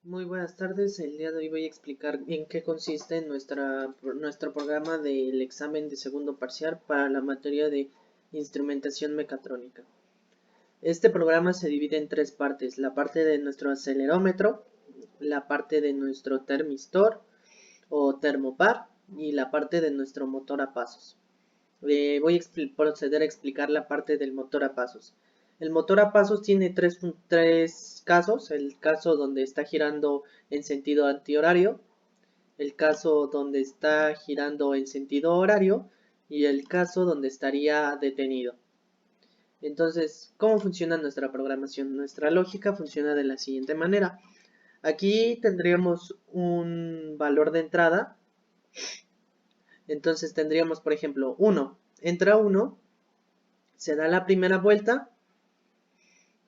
Muy buenas tardes, el día de hoy voy a explicar en qué consiste nuestro programa del examen de segundo parcial para la materia de instrumentación mecatrónica. Este programa se divide en tres partes, la parte de nuestro acelerómetro, la parte de nuestro termistor o termopar y la parte de nuestro motor a pasos. Voy a proceder a explicar la parte del motor a pasos. El motor a pasos tiene tres casos: el caso donde está girando en sentido antihorario, el caso donde está girando en sentido horario y el caso donde estaría detenido. Entonces, ¿cómo funciona nuestra programación? Nuestra lógica funciona de la siguiente manera. Aquí tendríamos un valor de entrada. Entonces tendríamos, por ejemplo, 1. Entra 1, se da la primera vuelta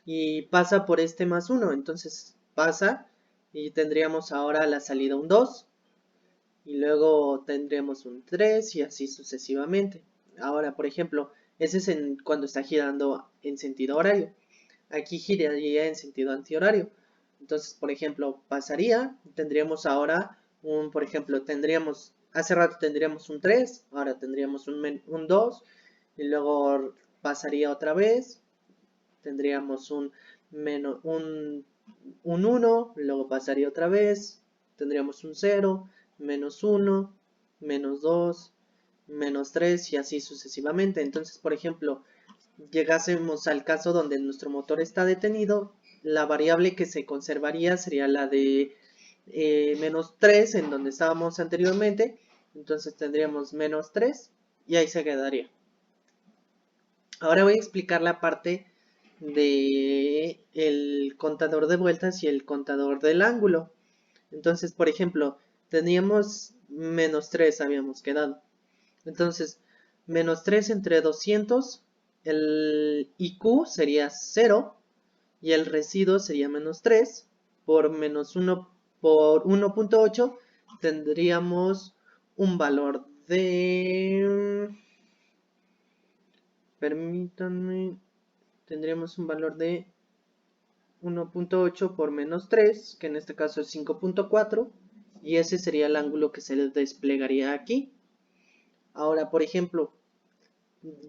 y pasa por este más 1. Entonces pasa y tendríamos ahora la salida un 2. Y luego tendríamos un 3 y así sucesivamente. Ahora, por ejemplo, ese es cuando está girando en sentido horario. Aquí giraría en sentido antihorario. Entonces, por ejemplo, pasaría, tendríamos ahora por ejemplo, hace rato tendríamos un 3, ahora tendríamos un 2, y luego pasaría otra vez, tendríamos un 1, luego pasaría otra vez, tendríamos un 0, menos 1, menos 2, menos 3 y así sucesivamente. Entonces, por ejemplo, llegásemos al caso donde nuestro motor está detenido, la variable que se conservaría sería la de menos 3 en donde estábamos anteriormente. Entonces tendríamos menos 3 y ahí se quedaría. Ahora voy a explicar la parte de el contador de vueltas y el contador del ángulo. Entonces, por ejemplo, teníamos menos 3, habíamos quedado. Entonces, menos 3 entre 200, el IQ sería 0 y el residuo sería menos 3 por menos 1 por 1.8 tendríamos un valor de... Permítanme, tendríamos un valor de 1.8 por menos 3, que en este caso es 5.4, y ese sería el ángulo que se desplegaría aquí. Ahora, por ejemplo,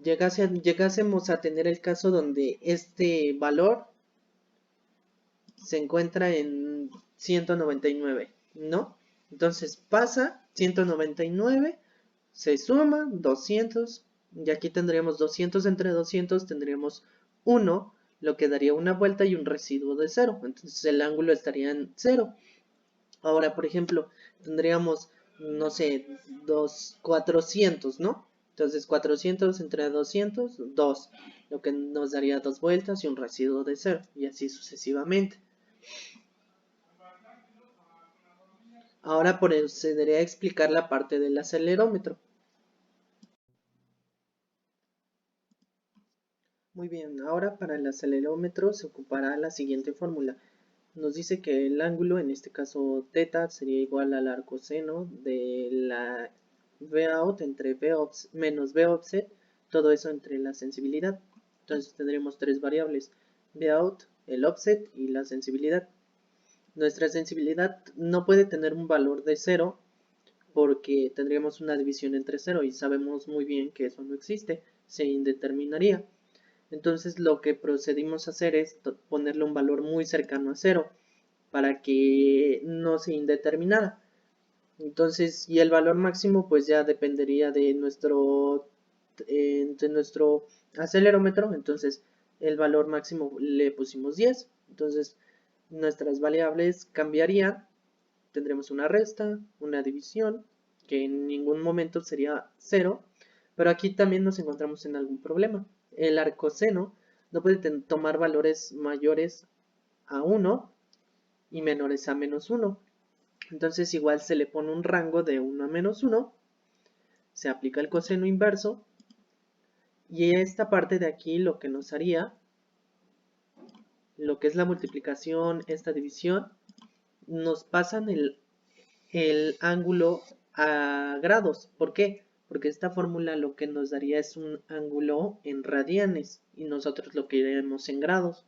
llegásemos a tener el caso donde este valor se encuentra en 199, ¿no? Entonces pasa 199, se suma 200, y aquí tendríamos 200 entre 200, tendríamos 1, lo que daría una vuelta y un residuo de 0. Entonces el ángulo estaría en 0. Ahora, por ejemplo, tendríamos, no sé, 400, ¿no? Entonces 400 entre 200, 2, lo que nos daría 2 vueltas y un residuo de 0, y así sucesivamente. Ahora procederé a explicar la parte del acelerómetro. Muy bien, ahora para el acelerómetro se ocupará la siguiente fórmula. Nos dice que el ángulo, en este caso θ, sería igual al arcoseno de la Vout entre menos V offset, todo eso entre la sensibilidad. Entonces tendremos tres variables: Vout, el offset y la sensibilidad. Nuestra sensibilidad no puede tener un valor de 0 porque tendríamos una división entre 0 y sabemos muy bien que eso no existe, se indeterminaría. Entonces lo que procedimos a hacer es ponerle un valor muy cercano a 0 para que no se indeterminara. Entonces, y el valor máximo pues ya dependería de nuestro acelerómetro. Entonces el valor máximo le pusimos 10. Entonces nuestras variables cambiarían. Tendremos una resta, una división, que en ningún momento sería 0, pero aquí también nos encontramos en algún problema. El arcoseno no puede tomar valores mayores a 1 y menores a menos 1. Entonces igual se le pone un rango de 1 a menos 1, se aplica el coseno inverso, y esta parte de aquí lo que nos haría, lo que es la multiplicación, esta división, nos pasan el ángulo a grados. ¿Por qué? Porque esta fórmula lo que nos daría es un ángulo en radianes y nosotros lo queremos en grados.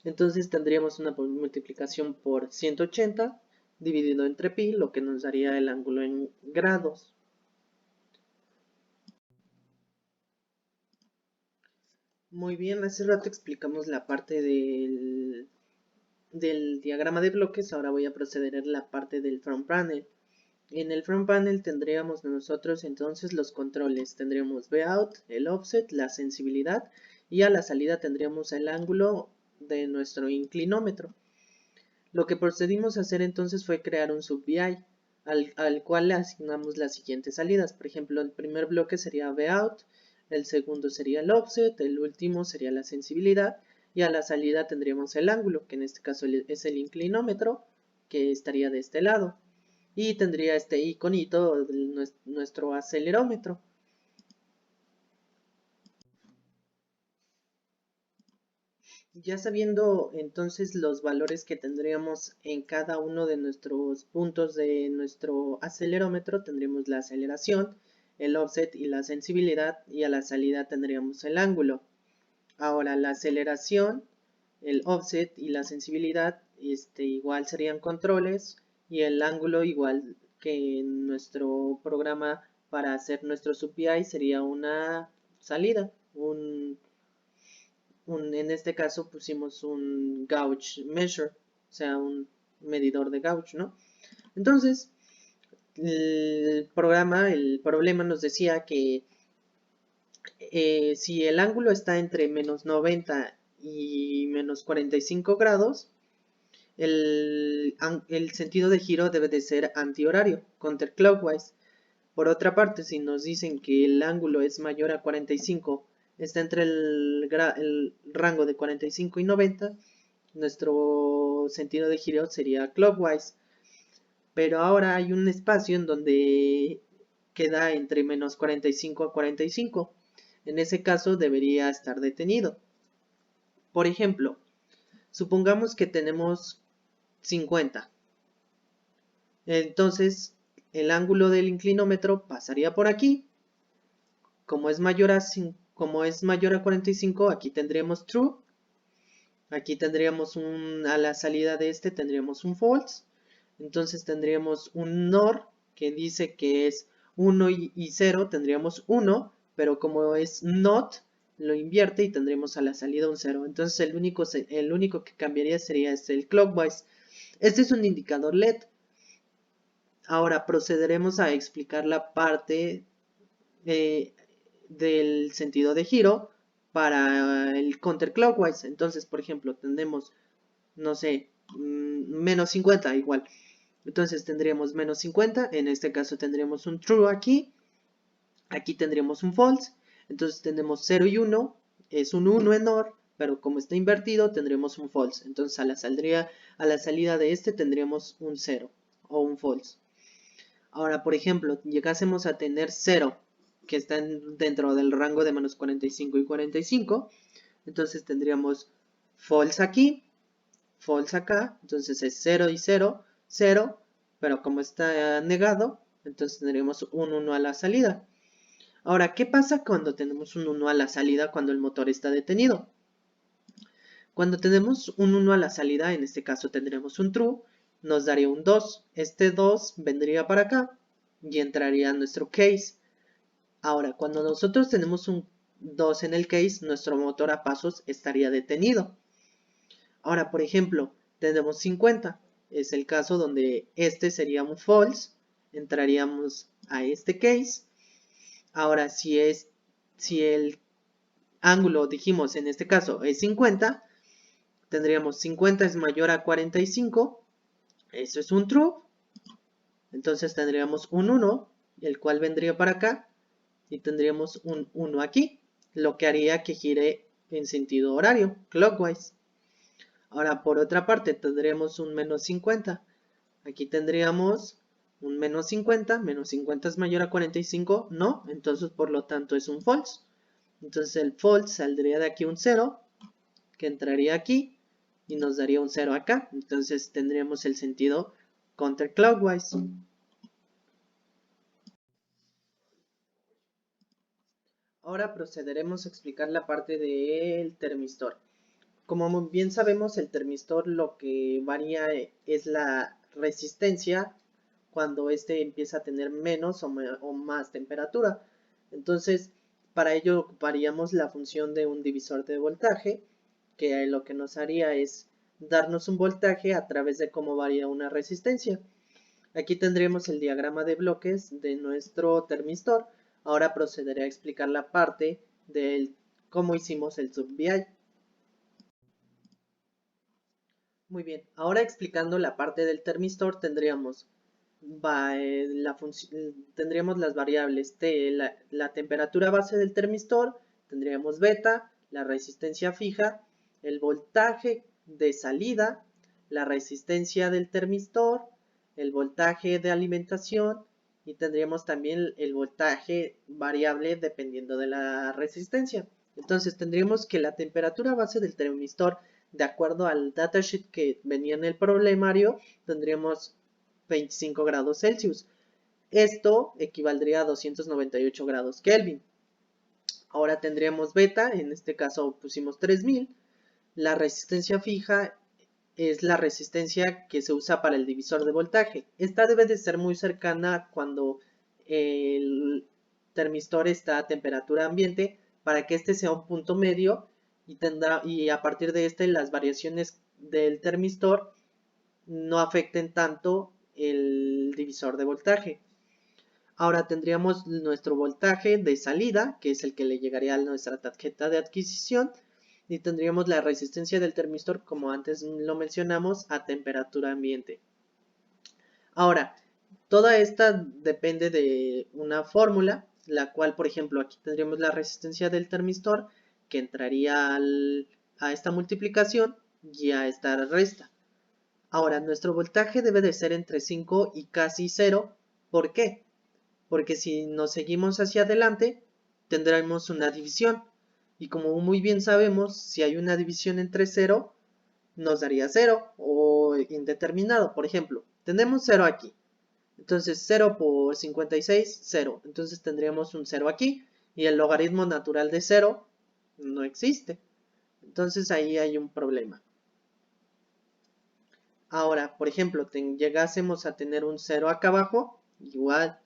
Entonces tendríamos una multiplicación por 180 dividido entre pi, lo que nos daría el ángulo en grados. Muy bien, hace rato explicamos la parte del diagrama de bloques. Ahora voy a proceder a la parte del front panel. En el front panel tendríamos nosotros entonces los controles. Tendríamos Vout, el offset, la sensibilidad, y a la salida tendríamos el ángulo de nuestro inclinómetro. Lo que procedimos a hacer entonces fue crear un sub-VI al cual le asignamos las siguientes salidas. Por ejemplo, el primer bloque sería Vout, el segundo sería el offset, el último sería la sensibilidad, y a la salida tendríamos el ángulo, que en este caso es el inclinómetro, que estaría de este lado. Y tendría este iconito de nuestro acelerómetro. Ya sabiendo entonces los valores que tendríamos en cada uno de nuestros puntos de nuestro acelerómetro, tendríamos la aceleración, el offset y la sensibilidad, y a la salida tendríamos el ángulo. Ahora la aceleración, el offset y la sensibilidad igual serían controles, y el ángulo igual que en nuestro programa para hacer nuestro sub-VI sería una salida, en este caso pusimos un gauge measure, o sea, un medidor de gauge, ¿no? Entonces, el problema nos decía que si el ángulo está entre menos 90 y menos 45 grados, el sentido de giro debe de ser antihorario, counterclockwise. Por otra parte, si nos dicen que el ángulo es mayor a 45, está entre el rango de 45 y 90, nuestro sentido de giro sería clockwise. Pero ahora hay un espacio en donde queda entre menos 45 a 45. En ese caso debería estar detenido. Por ejemplo, supongamos que tenemos 50. Entonces, el ángulo del inclinómetro pasaría por aquí. Como es mayor a 45, aquí tendríamos true. Aquí tendríamos a la salida de tendríamos un false. Entonces tendríamos un NOR que dice que es 1 y 0, tendríamos 1, pero como es NOT, lo invierte y tendremos a la salida un 0. Entonces el único que cambiaría sería el clockwise. Este es un indicador LED. Ahora procederemos a explicar la parte del sentido de giro para el counterclockwise. Entonces, por ejemplo, tendremos, no sé, menos 50 igual. Entonces tendríamos menos 50, en este caso tendríamos un true aquí, aquí tendríamos un false, entonces tendremos 0 y 1, es un 1 en OR, pero como está invertido tendremos un false, entonces a la salida de tendríamos un 0 o un false. Ahora, por ejemplo, llegásemos a tener 0, que está dentro del rango de menos 45 y 45, entonces tendríamos false aquí, false acá, entonces es 0 y 0, 0, pero como está negado, entonces tendríamos un 1 a la salida. Ahora, ¿qué pasa cuando tenemos un 1 a la salida cuando el motor está detenido? Cuando tenemos un 1 a la salida, en este caso tendremos un true, nos daría un 2. Este 2 vendría para acá y entraría a nuestro case. Ahora, cuando nosotros tenemos un 2 en el case, nuestro motor a pasos estaría detenido. Ahora, por ejemplo, tenemos 50. Es el caso donde sería un false. Entraríamos a este case. Ahora, si el ángulo, dijimos en este caso, es 50, tendríamos 50 es mayor a 45. Eso es un true. Entonces tendríamos un 1, el cual vendría para acá. Y tendríamos un 1 aquí, lo que haría que gire en sentido horario, clockwise. Ahora, por otra parte, tendríamos un menos 50. Aquí tendríamos un menos 50. Menos 50 es mayor a 45. No, entonces por lo tanto es un false. Entonces el false saldría de aquí un 0, que entraría aquí y nos daría un 0 acá. Entonces tendríamos el sentido counterclockwise. Ahora procederemos a explicar la parte del termistor. como bien sabemos, el termistor lo que varía es la resistencia cuando este empieza a tener menos o más temperatura. Entonces, para ello ocuparíamos la función de un divisor de voltaje, que lo que nos haría es darnos un voltaje a través de cómo varía una resistencia. Aquí tendremos el diagrama de bloques de nuestro termistor. Ahora procederé a explicar la parte del cómo hicimos el sub-VI. Muy bien, ahora explicando la parte del termistor tendríamos tendríamos las variables T, la temperatura base del termistor, tendríamos beta, la resistencia fija, el voltaje de salida, la resistencia del termistor, el voltaje de alimentación y tendríamos también el voltaje variable dependiendo de la resistencia. Entonces tendríamos que la temperatura base del termistor, de acuerdo al datasheet que venía en el problemario, tendríamos 25 grados Celsius. Esto equivaldría a 298 grados Kelvin. Ahora tendríamos beta, en este caso pusimos 3000. La resistencia fija es la resistencia que se usa para el divisor de voltaje. Esta debe de ser muy cercana cuando el termistor está a temperatura ambiente para que este sea un punto medio y a partir de este las variaciones del termistor no afecten tanto el divisor de voltaje. Ahora tendríamos nuestro voltaje de salida, que es el que le llegaría a nuestra tarjeta de adquisición, y tendríamos la resistencia del termistor, como antes lo mencionamos, a temperatura ambiente. Ahora, toda esta depende de una fórmula, la cual, por ejemplo, aquí tendríamos la resistencia del termistor, que entraría a esta multiplicación y a esta resta. Ahora, nuestro voltaje debe de ser entre 5 y casi 0. ¿Por qué? Porque si nos seguimos hacia adelante, tendremos una división. Y como muy bien sabemos, si hay una división entre 0, nos daría 0 o indeterminado. Por ejemplo, tenemos 0 aquí. Entonces 0 por 56, 0. Entonces tendríamos un 0 aquí. Y el logaritmo natural de 0 no existe. Entonces ahí hay un problema. Ahora, por ejemplo, llegásemos a tener un 0 acá abajo, igual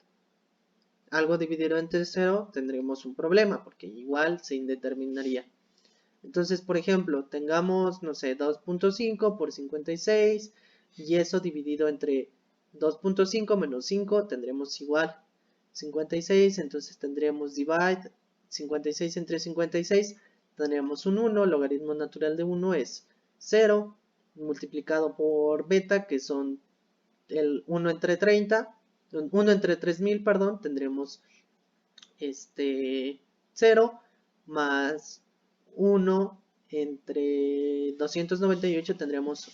algo dividido entre 0, tendremos un problema, porque igual se indeterminaría. Entonces, por ejemplo, tengamos, no sé, 2.5 por 56, y eso dividido entre 2.5 menos 5, tendremos igual 56, entonces tendríamos divide 56 entre 56, tendríamos un 1, logaritmo natural de 1 es 0, multiplicado por beta, que son el 1 entre 30, 1 entre 3000, perdón, tendremos 0 más 1 entre 298, tendríamos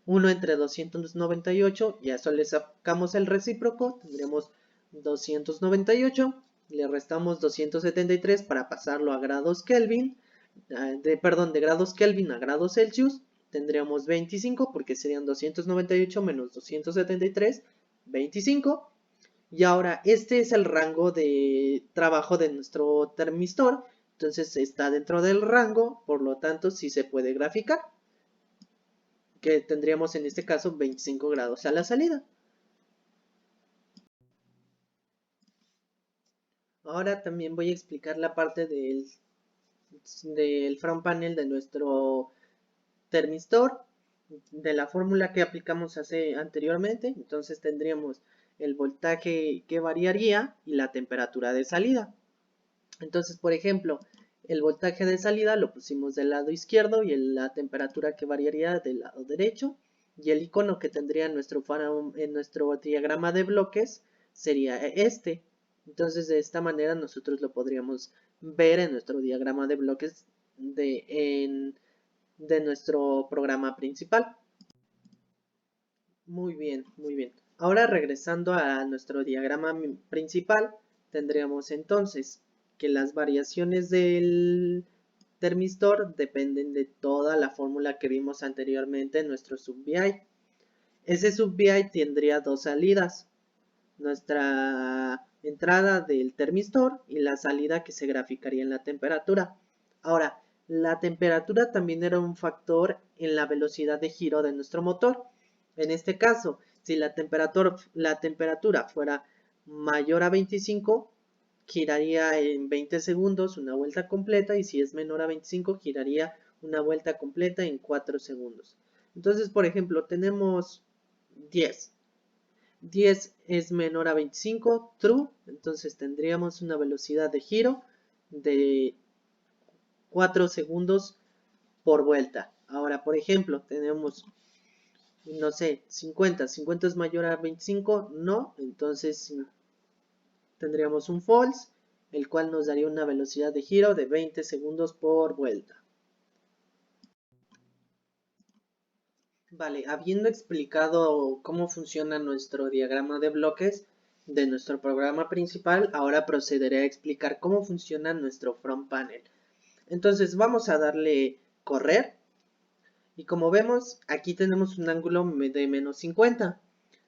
1 entre 298, y a eso le sacamos el recíproco, tendríamos 298, le restamos 273 para pasarlo a grados Kelvin, de grados Kelvin a grados Celsius, tendríamos 25 porque serían 298 menos 273, 25. Y ahora este es el rango de trabajo de nuestro termistor, entonces está dentro del rango, por lo tanto sí se puede graficar, que tendríamos en este caso 25 grados a la salida. Ahora también voy a explicar la parte del front panel de nuestro termistor, de la fórmula que aplicamos anteriormente. Entonces tendríamos el voltaje que variaría y la temperatura de salida. Entonces, por ejemplo, el voltaje de salida lo pusimos del lado izquierdo y la temperatura que variaría del lado derecho. Y el icono que tendría en nuestro diagrama de bloques sería este. Entonces, de esta manera nosotros lo podríamos ver en nuestro diagrama de bloques de nuestro programa principal. Muy bien, muy bien. Ahora regresando a nuestro diagrama principal, tendríamos entonces que las variaciones del termistor dependen de toda la fórmula que vimos anteriormente en nuestro sub-VI. Ese sub-VI tendría dos salidas, nuestra entrada del termistor y la salida que se graficaría en la temperatura. Ahora, la temperatura también era un factor en la velocidad de giro de nuestro motor. En este caso, si la temperatura fuera mayor a 25, giraría en 20 segundos una vuelta completa, y si es menor a 25, giraría una vuelta completa en 4 segundos. Entonces, por ejemplo, tenemos 10. 10 es menor a 25, true, entonces tendríamos una velocidad de giro de 4 segundos por vuelta. Ahora, por ejemplo, tenemos, no sé, 50. 50 es mayor a 25, no, entonces tendríamos un false, el cual nos daría una velocidad de giro de 20 segundos por vuelta. Vale, habiendo explicado cómo funciona nuestro diagrama de bloques de nuestro programa principal, ahora procederé a explicar cómo funciona nuestro front panel. Entonces vamos a darle correr, y como vemos, aquí tenemos un ángulo de menos 50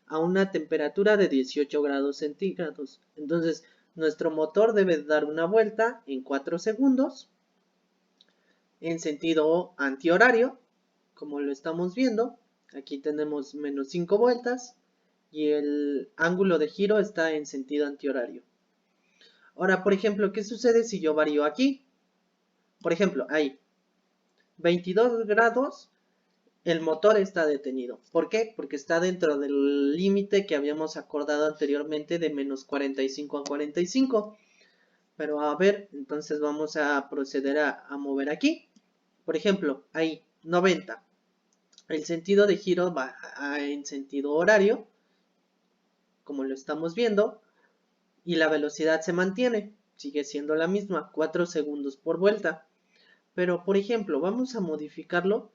a una temperatura de 18 grados centígrados. Entonces nuestro motor debe dar una vuelta en 4 segundos en sentido antihorario, como lo estamos viendo. Aquí tenemos menos 5 vueltas y el ángulo de giro está en sentido antihorario. Ahora, por ejemplo, ¿qué sucede si yo varío aquí? Por ejemplo, ahí, 22 grados, el motor está detenido. ¿Por qué? Porque está dentro del límite que habíamos acordado anteriormente de menos 45 a 45. Pero a ver, entonces vamos a proceder a mover aquí. Por ejemplo, ahí, 90. El sentido de giro va en sentido horario, como lo estamos viendo, y la velocidad se mantiene, sigue siendo la misma, 4 segundos por vuelta. Pero, por ejemplo, vamos a modificarlo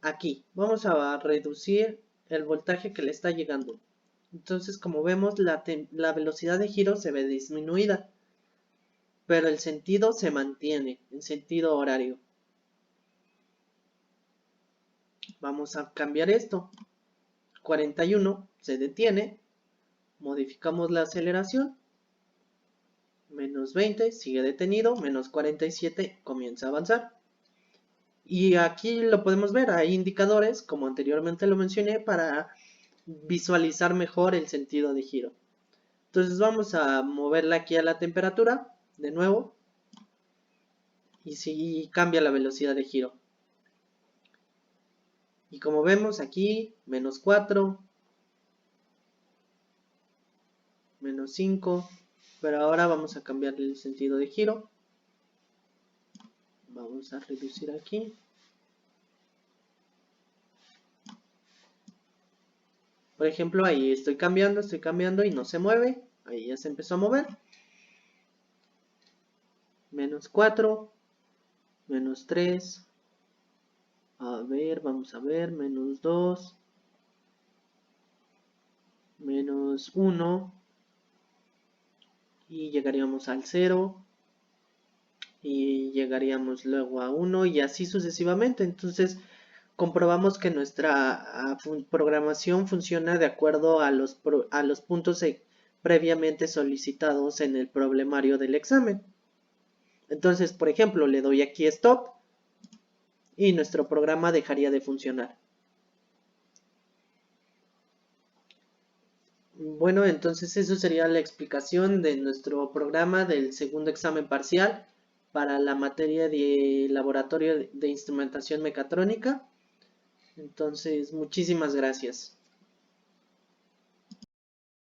aquí. Vamos a reducir el voltaje que le está llegando. Entonces, como vemos, la velocidad de giro se ve disminuida, pero el sentido se mantiene, en sentido horario. Vamos a cambiar esto. 41 se detiene, modificamos la aceleración, menos 20 sigue detenido, menos 47 comienza a avanzar. Y aquí lo podemos ver, hay indicadores, como anteriormente lo mencioné, para visualizar mejor el sentido de giro. Entonces vamos a moverla aquí a la temperatura, de nuevo, y si cambia la velocidad de giro. Y como vemos aquí, menos 4, menos 5, pero ahora vamos a cambiar el sentido de giro. Vamos a reducir aquí. Por ejemplo, ahí estoy cambiando y no se mueve. Ahí ya se empezó a mover. Menos 4, menos 3. A ver, vamos a ver, menos 2, menos 1. Y llegaríamos al 0. Y llegaríamos luego a 1 y así sucesivamente. Entonces comprobamos que nuestra programación funciona de acuerdo a los puntos previamente solicitados en el problemario del examen. Entonces, por ejemplo, le doy aquí stop y nuestro programa dejaría de funcionar. Bueno, entonces eso sería la explicación de nuestro programa del segundo examen parcial para la materia de laboratorio de instrumentación mecatrónica. Entonces, muchísimas gracias.